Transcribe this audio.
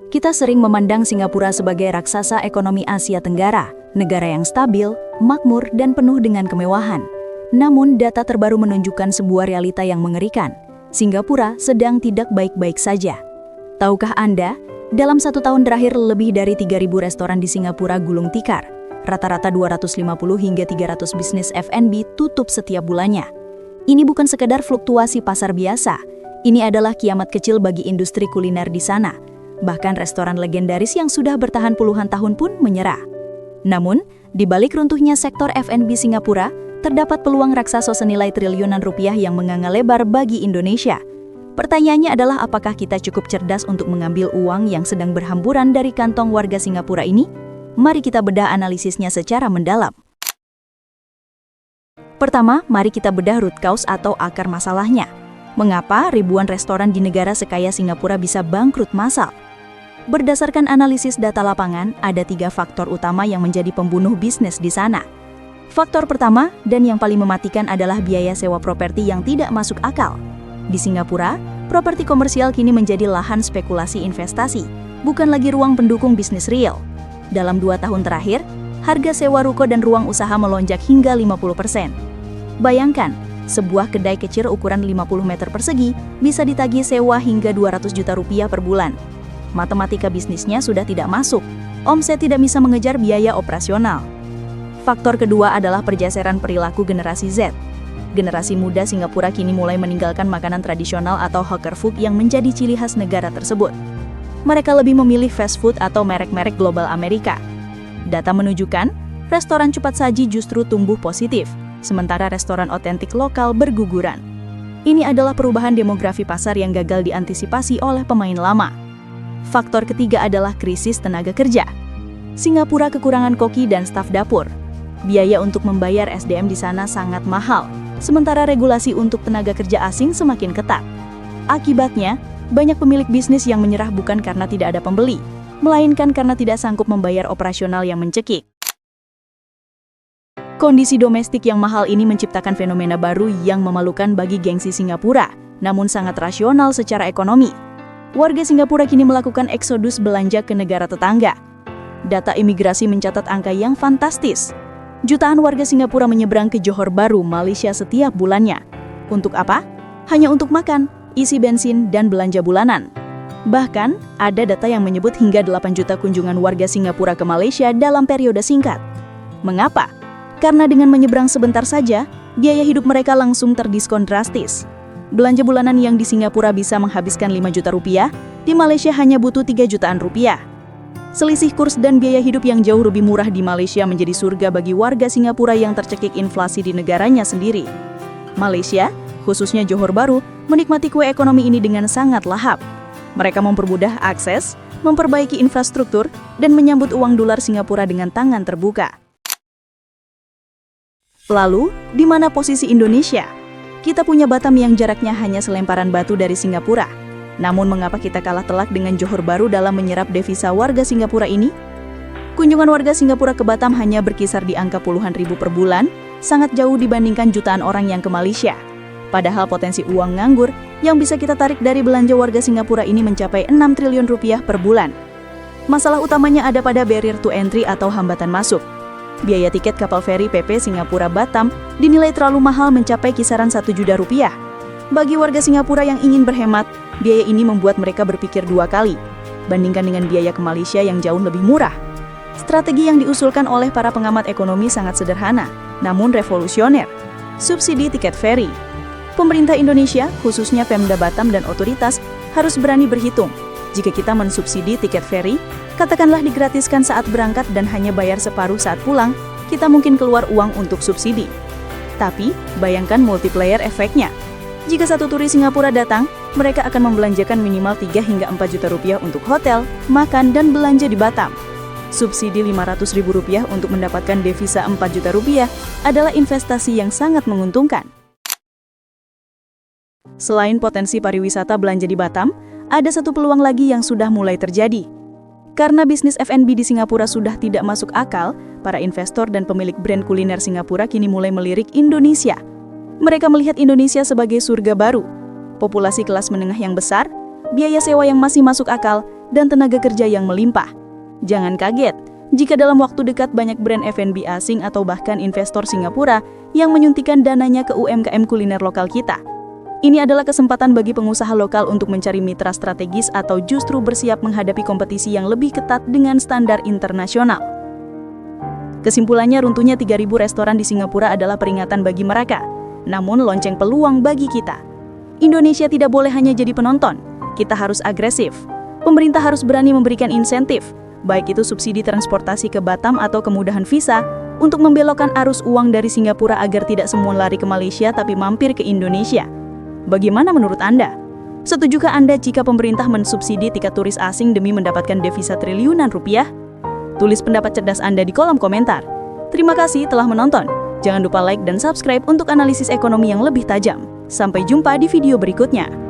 Kita sering memandang Singapura sebagai raksasa ekonomi Asia Tenggara, negara yang stabil, makmur, dan penuh dengan kemewahan. Namun, data terbaru menunjukkan sebuah realita yang mengerikan. Singapura sedang tidak baik-baik saja. Tahukah Anda, dalam 1 tahun terakhir lebih dari 3.000 restoran di Singapura gulung tikar. Rata-rata 250 hingga 300 bisnis F&B tutup setiap bulannya. Ini bukan sekedar fluktuasi pasar biasa. Ini adalah kiamat kecil bagi industri kuliner di sana. Bahkan restoran legendaris yang sudah bertahan puluhan tahun pun menyerah. Namun, di balik runtuhnya sektor F&B Singapura, terdapat peluang raksasa senilai triliunan rupiah yang menganga lebar bagi Indonesia. Pertanyaannya adalah apakah kita cukup cerdas untuk mengambil uang yang sedang berhamburan dari kantong warga Singapura ini? Mari kita bedah analisisnya secara mendalam. Pertama, mari kita bedah root cause atau akar masalahnya. Mengapa ribuan restoran di negara sekaya Singapura bisa bangkrut massal? Berdasarkan analisis data lapangan, ada 3 faktor utama yang menjadi pembunuh bisnis di sana. Faktor pertama, dan yang paling mematikan adalah biaya sewa properti yang tidak masuk akal. Di Singapura, properti komersial kini menjadi lahan spekulasi investasi, bukan lagi ruang pendukung bisnis real. Dalam 2 tahun terakhir, harga sewa ruko dan ruang usaha melonjak hingga 50%. Bayangkan, sebuah kedai kecil ukuran 50 meter persegi bisa ditagih sewa hingga 200 juta rupiah per bulan. Matematika bisnisnya sudah tidak masuk, omset tidak bisa mengejar biaya operasional. Faktor kedua adalah pergeseran perilaku generasi Z. Generasi muda Singapura kini mulai meninggalkan makanan tradisional atau hawker food yang menjadi ciri khas negara tersebut. Mereka lebih memilih fast food atau merek-merek global Amerika. Data menunjukkan, restoran cepat saji justru tumbuh positif, sementara restoran otentik lokal berguguran. Ini adalah perubahan demografi pasar yang gagal diantisipasi oleh pemain lama. Faktor ketiga adalah krisis tenaga kerja. Singapura kekurangan koki dan staf dapur. Biaya untuk membayar SDM di sana sangat mahal, sementara regulasi untuk tenaga kerja asing semakin ketat. Akibatnya, banyak pemilik bisnis yang menyerah bukan karena tidak ada pembeli, melainkan karena tidak sanggup membayar operasional yang mencekik. Kondisi domestik yang mahal ini menciptakan fenomena baru yang memalukan bagi gengsi Singapura, namun sangat rasional secara ekonomi. Warga Singapura kini melakukan eksodus belanja ke negara tetangga. Data imigrasi mencatat angka yang fantastis. Jutaan warga Singapura menyeberang ke Johor Bahru, Malaysia setiap bulannya. Untuk apa? Hanya untuk makan, isi bensin, dan belanja bulanan. Bahkan, ada data yang menyebut hingga 8 juta kunjungan warga Singapura ke Malaysia dalam periode singkat. Mengapa? Karena dengan menyeberang sebentar saja, biaya hidup mereka langsung terdiskon drastis. Belanja bulanan yang di Singapura bisa menghabiskan 5 juta rupiah, di Malaysia hanya butuh 3 jutaan rupiah. Selisih kurs dan biaya hidup yang jauh lebih murah di Malaysia menjadi surga bagi warga Singapura yang tercekik inflasi di negaranya sendiri. Malaysia, khususnya Johor Bahru, menikmati kue ekonomi ini dengan sangat lahap. Mereka mempermudah akses, memperbaiki infrastruktur, dan menyambut uang dolar Singapura dengan tangan terbuka. Lalu, di mana posisi Indonesia? Kita punya Batam yang jaraknya hanya selemparan batu dari Singapura. Namun mengapa kita kalah telak dengan Johor Bahru dalam menyerap devisa warga Singapura ini? Kunjungan warga Singapura ke Batam hanya berkisar di angka puluhan ribu per bulan, sangat jauh dibandingkan jutaan orang yang ke Malaysia. Padahal potensi uang nganggur yang bisa kita tarik dari belanja warga Singapura ini mencapai 6 triliun rupiah per bulan. Masalah utamanya ada pada barrier to entry atau hambatan masuk. Biaya tiket kapal feri PP Singapura-Batam dinilai terlalu mahal mencapai kisaran 1 juta rupiah. Bagi warga Singapura yang ingin berhemat, biaya ini membuat mereka berpikir 2 kali, bandingkan dengan biaya ke Malaysia yang jauh lebih murah. Strategi yang diusulkan oleh para pengamat ekonomi sangat sederhana, namun revolusioner. Subsidi tiket feri. Pemerintah Indonesia, khususnya Pemda Batam dan otoritas, harus berani berhitung. Jika kita mensubsidi tiket feri, katakanlah digratiskan saat berangkat dan hanya bayar separuh saat pulang, kita mungkin keluar uang untuk subsidi. Tapi, bayangkan multiplier efeknya. Jika satu turis Singapura datang, mereka akan membelanjakan minimal 3 hingga 4 juta rupiah untuk hotel, makan, dan belanja di Batam. Subsidi Rp500.000 untuk mendapatkan devisa 4 juta rupiah adalah investasi yang sangat menguntungkan. Selain potensi pariwisata belanja di Batam, ada satu peluang lagi yang sudah mulai terjadi. Karena bisnis F&B di Singapura sudah tidak masuk akal, para investor dan pemilik brand kuliner Singapura kini mulai melirik Indonesia. Mereka melihat Indonesia sebagai surga baru. Populasi kelas menengah yang besar, biaya sewa yang masih masuk akal, dan tenaga kerja yang melimpah. Jangan kaget jika dalam waktu dekat banyak brand F&B asing atau bahkan investor Singapura yang menyuntikkan dananya ke UMKM kuliner lokal kita. Ini adalah kesempatan bagi pengusaha lokal untuk mencari mitra strategis atau justru bersiap menghadapi kompetisi yang lebih ketat dengan standar internasional. Kesimpulannya, runtuhnya 3.000 restoran di Singapura adalah peringatan bagi mereka, namun lonceng peluang bagi kita. Indonesia tidak boleh hanya jadi penonton, kita harus agresif. Pemerintah harus berani memberikan insentif, baik itu subsidi transportasi ke Batam atau kemudahan visa, untuk membelokkan arus uang dari Singapura agar tidak semua lari ke Malaysia tapi mampir ke Indonesia. Bagaimana menurut Anda? Setujukah Anda jika pemerintah mensubsidi tiket turis asing demi mendapatkan devisa triliunan rupiah? Tulis pendapat cerdas Anda di kolom komentar. Terima kasih telah menonton. Jangan lupa like dan subscribe untuk analisis ekonomi yang lebih tajam. Sampai jumpa di video berikutnya.